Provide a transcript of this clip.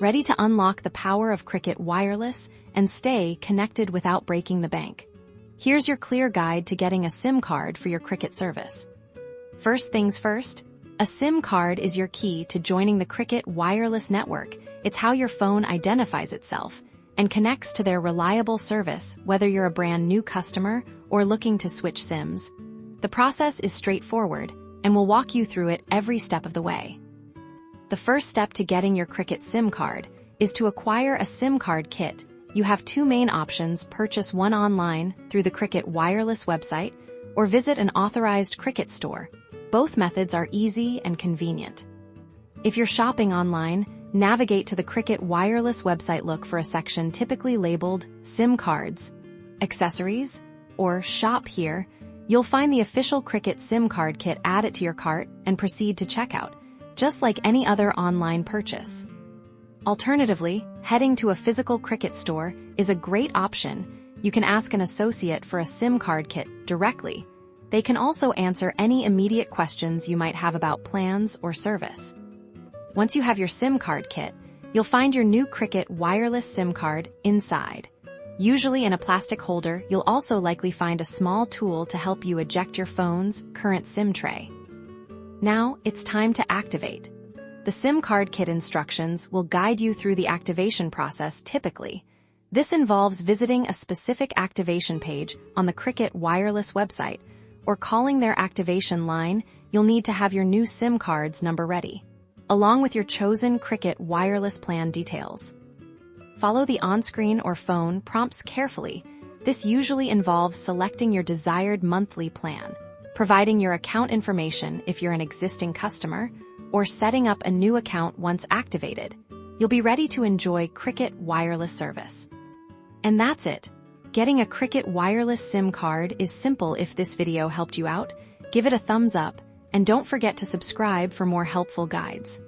ready to unlock the power of Cricket Wireless and stay connected without breaking the bank. Here's your clear guide to getting a SIM card for your Cricket service. First things first, a SIM card is your key to joining the Cricket Wireless network. It's how your phone identifies itself and connects to their reliable service, whether you're a brand new customer or looking to switch SIMs. The process is straightforward, and we'll walk you through it every step of the way. The first step to getting your Cricket SIM card is to acquire a SIM card kit. You have two main options: purchase one online through the Cricket Wireless website or visit an authorized Cricket store. Both methods are easy and convenient. If you're shopping online, navigate to the Cricket Wireless website, look for a section typically labeled SIM cards, accessories, or shop. Here, you'll find the official Cricket SIM card kit. Add it to your cart and proceed to checkout, just like any other online purchase. Alternatively, heading to a physical Cricket store is a great option. You can ask an associate for a SIM card kit directly. They can also answer any immediate questions you might have about plans or service. Once you have your SIM card kit, you'll find your new Cricket Wireless SIM card inside. Usually in a plastic holder, you'll also likely find a small tool to help you eject your phone's current SIM tray. Now, it's time to activate. The SIM card kit instructions will guide you through the activation process. Typically, this involves visiting a specific activation page on the Cricket Wireless website or calling their activation line. You'll need to have your new SIM card's number ready, along with your chosen Cricket Wireless plan details. Follow the on-screen or phone prompts carefully. This usually involves selecting your desired monthly plan, providing your account information if you're an existing customer, or setting up a new account. Once activated, you'll be ready to enjoy Cricket Wireless service. And that's it. Getting a Cricket Wireless SIM card is simple. If this video helped you out, give it a thumbs up, and don't forget to subscribe for more helpful guides.